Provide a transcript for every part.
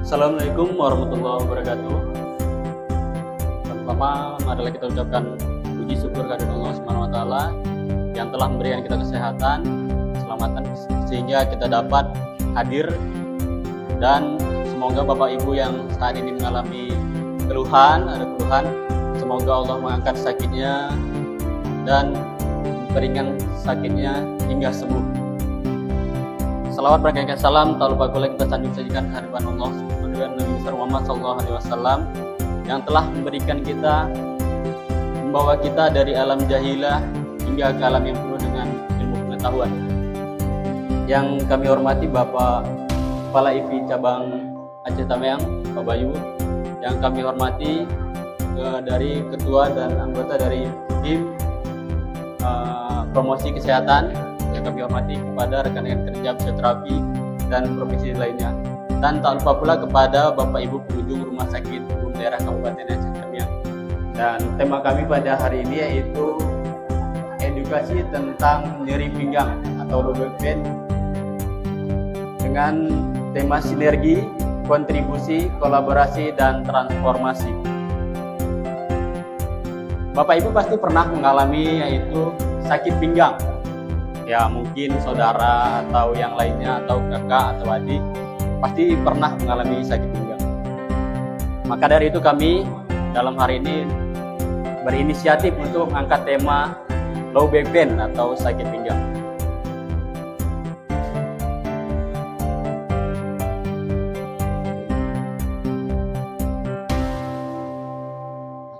Assalamualaikum warahmatullahi wabarakatuh. Pertama, marilah kita ucapkan puji syukur kehadirat Allah Subhanahu wa taala yang telah memberikan kita kesehatan, keselamatan sehingga kita dapat hadir, dan semoga Bapak Ibu yang saat ini mengalami ada keluhan, semoga Allah mengangkat sakitnya dan memperingan sakitnya hingga sembuh. Salawat berkah salam tak lupa pula kita sanjung sajikan kehadiran Allah dan Nabi besar Muhammad SAW yang telah memberikan kita, membawa kita dari alam jahilah hingga ke alam yang penuh dengan ilmu pengetahuan. Yang kami hormati Bapak Kepala IPI Cabang Aceh Tameang, Pak Bayu. Yang kami hormati dari ketua dan anggota dari tim promosi kesehatan. Yang kami hormati kepada rekan-rekan kerja fisioterapi dan profesi lainnya. Dan tak lupa pula kepada Bapak Ibu pengunjung Rumah Sakit Umum Daerah Kabupaten Aceh Tameang. Dan tema kami pada hari ini yaitu edukasi tentang nyeri pinggang atau low back pain dengan tema sinergi, kontribusi, kolaborasi, dan transformasi. Bapak Ibu pasti pernah mengalami yaitu sakit pinggang. Ya mungkin saudara atau yang lainnya atau kakak atau adik pasti pernah mengalami sakit pinggang. Maka dari itu kami dalam hari ini berinisiatif untuk mengangkat tema low back pain atau sakit pinggang.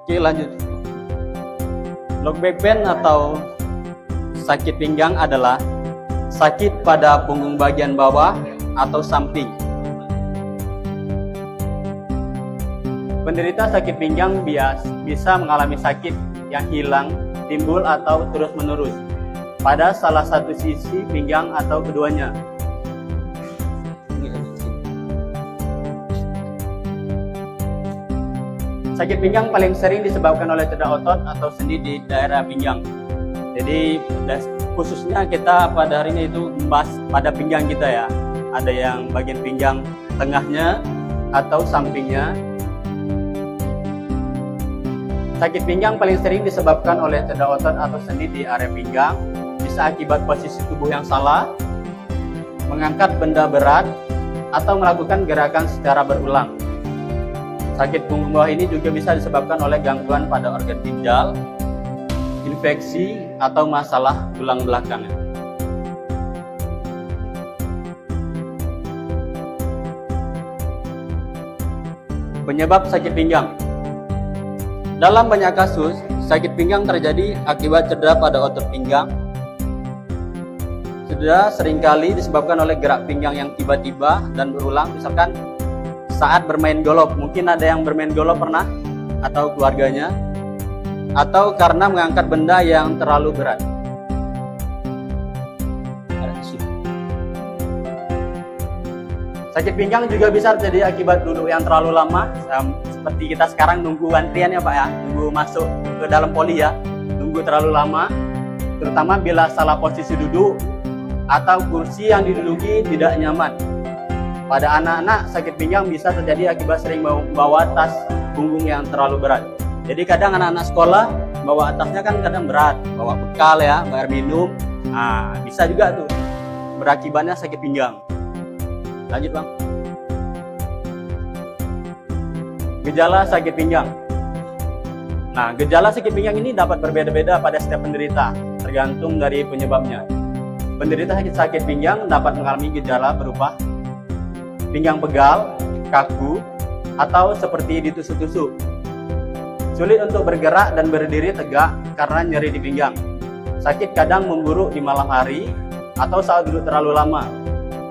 Oke, lanjut. Low back pain atau sakit pinggang adalah sakit pada punggung bagian bawah atau samping. Penderita sakit pinggang bisa mengalami sakit yang hilang, timbul, atau terus-menerus pada salah satu sisi pinggang atau keduanya. Sakit pinggang paling sering disebabkan oleh cedera otot atau sendi di daerah pinggang. Jadi khususnya kita pada hari ini itu membahas pada pinggang kita ya. Ada yang bagian pinggang tengahnya atau sampingnya. Sakit pinggang paling sering disebabkan oleh cedera otot atau sendi di area pinggang. Bisa akibat posisi tubuh yang salah, mengangkat benda berat, atau melakukan gerakan secara berulang. Sakit punggung bawah ini juga bisa disebabkan oleh gangguan pada organ ginjal, infeksi, atau masalah tulang belakang. Penyebab sakit pinggang. Dalam banyak kasus, sakit pinggang terjadi akibat cedera pada otot pinggang. Cedera seringkali disebabkan oleh gerak pinggang yang tiba-tiba dan berulang, misalkan saat bermain golf. Mungkin ada yang bermain golf pernah, atau keluarganya, atau karena mengangkat benda yang terlalu berat. Sakit pinggang juga bisa terjadi akibat duduk yang terlalu lama, seperti kita sekarang nunggu antrian ya Pak ya, nunggu masuk ke dalam poli ya, nunggu terlalu lama, terutama bila salah posisi duduk atau kursi yang diduduki tidak nyaman. Pada anak-anak, sakit pinggang bisa terjadi akibat sering membawa tas punggung yang terlalu berat. Jadi kadang anak-anak sekolah bawa tasnya kan kadang berat, bawa bekal ya, bayar minum, bisa juga tuh berakibatnya sakit pinggang. Lanjut Bang. Gejala sakit pinggang. Nah, gejala sakit pinggang ini dapat berbeda-beda pada setiap penderita, tergantung dari penyebabnya. Penderita sakit pinggang dapat mengalami gejala berupa pinggang pegal, kaku, atau seperti ditusuk-tusuk. Sulit untuk bergerak dan berdiri tegak karena nyeri di pinggang. Sakit kadang memburuk di malam hari atau saat duduk terlalu lama.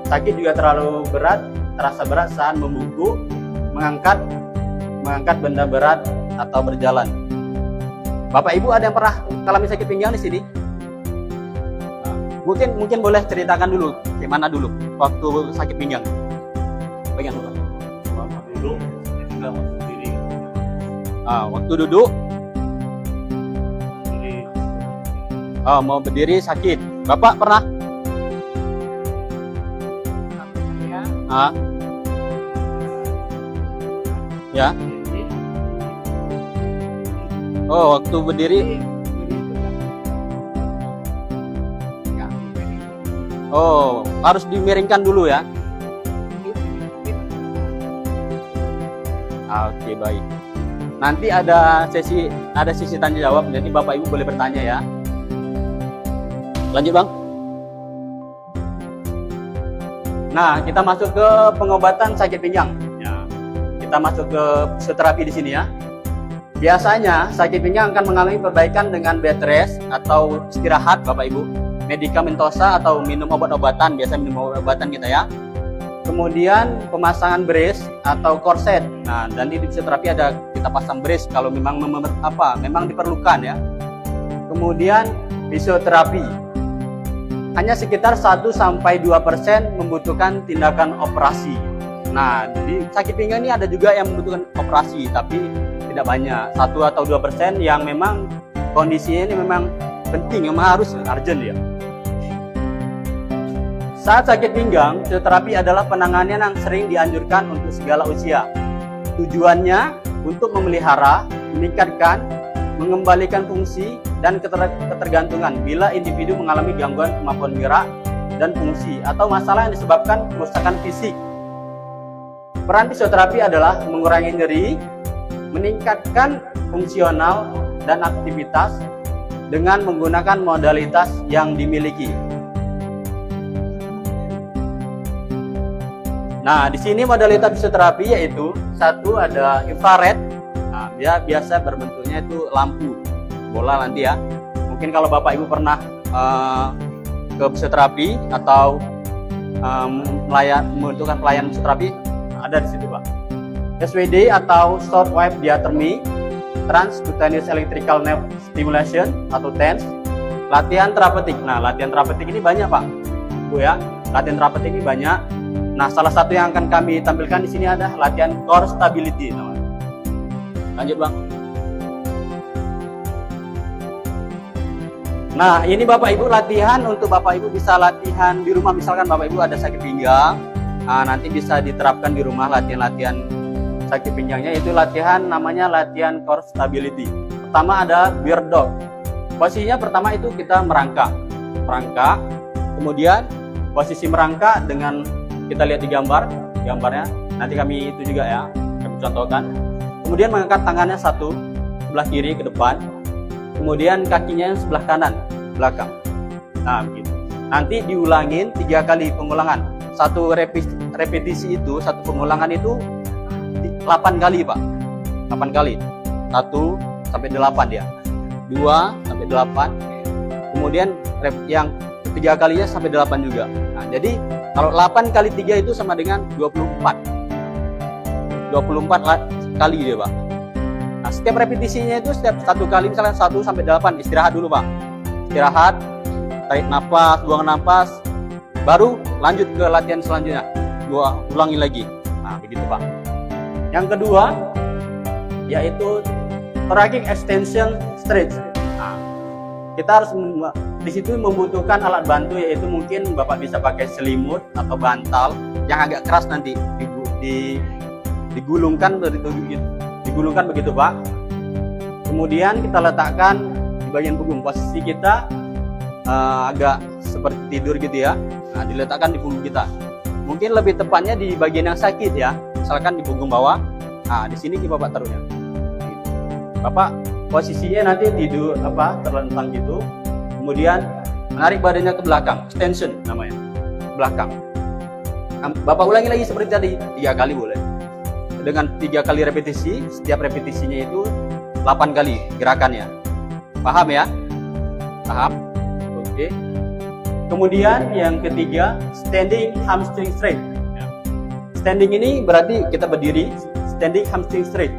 Sakit juga terlalu berat, terasa berat saat membungkuk, mengangkat benda berat atau berjalan. Bapak Ibu ada yang pernah mengalami sakit pinggang di sini? Mungkin boleh ceritakan dulu gimana dulu waktu sakit pinggang. Bagian dulu. Waktu duduk, mau berdiri sakit. Bapak pernah? Ya. Oh, waktu berdiri. Oh, harus dimiringkan dulu ya. Oke, baik. Nanti ada sesi tanya jawab, jadi Bapak Ibu boleh bertanya ya. Lanjut, Bang. Nah, kita masuk ke pengobatan sakit pinggang. Ya. Kita masuk ke fisioterapi di sini ya. Biasanya sakit pinggang akan mengalami perbaikan dengan bed rest atau istirahat, Bapak Ibu. Medikamentosa atau minum obat-obatan, biasa minum obat-obatan kita ya. Kemudian pemasangan brace atau korset. Nah, dan di fisioterapi ada kita pasang brace kalau memang diperlukan ya. Kemudian fisioterapi. Hanya sekitar 1-2% membutuhkan tindakan operasi. Nah, di sakit pinggang ini ada juga yang membutuhkan operasi, tapi tidak banyak. 1-2% yang memang kondisinya ini memang penting, memang harus urgent ya. Saat sakit pinggang, fisioterapi adalah penanganan yang sering dianjurkan untuk segala usia. Tujuannya untuk memelihara, meningkatkan, mengembalikan fungsi dan ketergantungan bila individu mengalami gangguan kemampuan gerak dan fungsi atau masalah yang disebabkan kerusakan fisik. Peran fisioterapi adalah mengurangi nyeri, meningkatkan fungsional dan aktivitas dengan menggunakan modalitas yang dimiliki. Nah, di sini modalitas fisioterapi yaitu satu ada infrared. Nah, dia biasa berbentuknya itu lampu bola nanti ya. Mungkin kalau Bapak Ibu pernah ke fisioterapi atau membutuhkan pelayanan fisioterapi, ada di situ Pak. SWD atau short wave diathermy, transcutaneous electrical nerve stimulation atau TENS, latihan terapeutik. Nah, latihan terapeutik ini banyak Pak, Bu ya. Latihan terapeutik ini banyak. Nah, salah satu yang akan kami tampilkan di sini ada latihan core stability. Lanjut Bang. Nah, ini Bapak Ibu latihan untuk Bapak Ibu bisa latihan di rumah. Misalkan Bapak Ibu ada sakit pinggang, nanti bisa diterapkan di rumah latihan-latihan sakit pinggangnya. Itu latihan namanya latihan core stability. Pertama ada bear dog. Posisinya pertama itu kita merangkak. Kemudian posisi merangkak dengan kita lihat di gambarnya, nanti kami itu juga ya, kami contohkan. Kemudian mengangkat tangannya satu, sebelah kiri ke depan, kemudian kakinya yang sebelah kanan, belakang. Nah, begitu. Nanti diulangin 3 kali pengulangan. Satu repetisi itu, satu pengulangan itu 8 kali Pak. 8 kali. 1 sampai 8 ya. 2 sampai 8. Kemudian yang ketiga kalinya sampai 8 juga. Nah, jadi kalau 8 kali 3 itu sama dengan 24. 24 kali dia Pak. Nah, setiap repetisinya itu setiap 1 kali misalnya 1 sampai 8 istirahat dulu Pak. Istirahat, tarik nafas, buang nafas, baru lanjut ke latihan selanjutnya. Ulangi lagi. Nah, begitu Pak. Yang kedua yaitu thoracic extension stretch. Nah, kita harus di situ membutuhkan alat bantu, yaitu mungkin Bapak bisa pakai selimut atau bantal yang agak keras nanti digulungkan begitu Pak. Kemudian kita letakkan di bagian punggung. Posisi kita agak seperti tidur gitu ya. Nah, diletakkan di punggung kita. Mungkin lebih tepatnya di bagian yang sakit ya. Misalkan di punggung bawah. Nah, di sini Bapak taruhnya. Bapak posisinya nanti tidur terlentang gitu. Kemudian menarik badannya ke belakang, extension namanya, belakang. Bapak ulangi lagi seperti tadi, 3 kali boleh. Dengan 3 kali repetisi, setiap repetisinya itu 8 kali gerakannya. Paham ya? Paham? Oke. Kemudian yang ketiga, standing hamstring stretch. Standing ini berarti kita berdiri, standing hamstring stretch.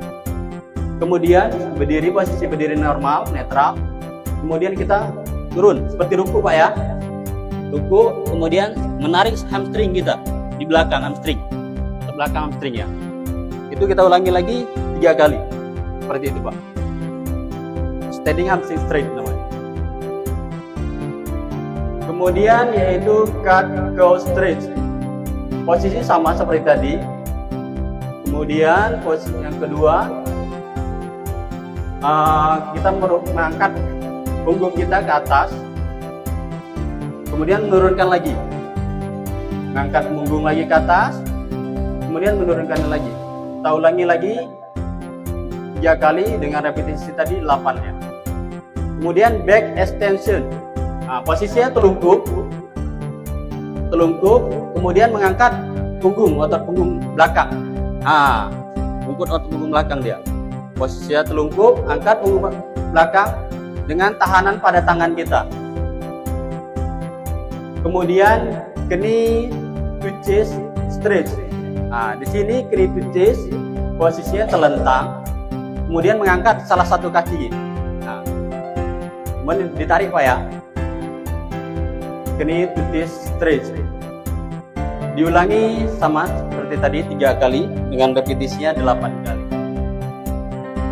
Kemudian berdiri, posisi berdiri normal, netral. Kemudian kita turun seperti ruku Pak ya. Ruku, kemudian menarik hamstring kita di belakang hamstring, ke belakang hamstring ya. Itu kita ulangi lagi 3 kali. Seperti itu Pak. Standing hamstring stretch namanya. Kemudian yaitu cat cow stretch. Posisi sama seperti tadi. Kemudian posisi yang kedua, kita mengangkat punggung kita ke atas, kemudian menurunkan lagi, mengangkat punggung lagi ke atas, kemudian menurunkan lagi. Kita ulangi lagi 3 kali dengan repetisi tadi 8 ya. Kemudian back extension, posisinya telungkup, kemudian mengangkat punggung, otot punggung belakang. Otot punggung belakang dia. Posisinya telungkup, angkat punggung belakang dengan tahanan pada tangan kita. Kemudian knee to chest stretch. Di sini knee to chest posisinya telentang, kemudian mengangkat salah satu kaki. Kemudian ditarik Pak ya. Knee to chest stretch. Diulangi sama seperti tadi 3 kali dengan repetisinya 8 kali.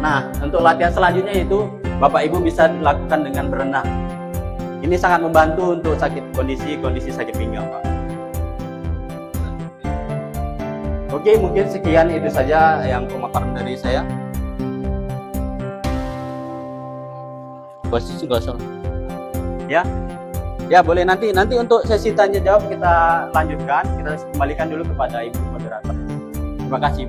Nah, untuk latihan selanjutnya itu Bapak Ibu bisa dilakukan dengan berenang. Ini sangat membantu untuk kondisi sakit pinggang, Pak. Oke, mungkin sekian itu saja yang pemaparan dari saya. Posisi nggak salah. Ya boleh nanti untuk sesi tanya jawab kita lanjutkan. Kita kembalikan dulu kepada Ibu moderator. Terima kasih.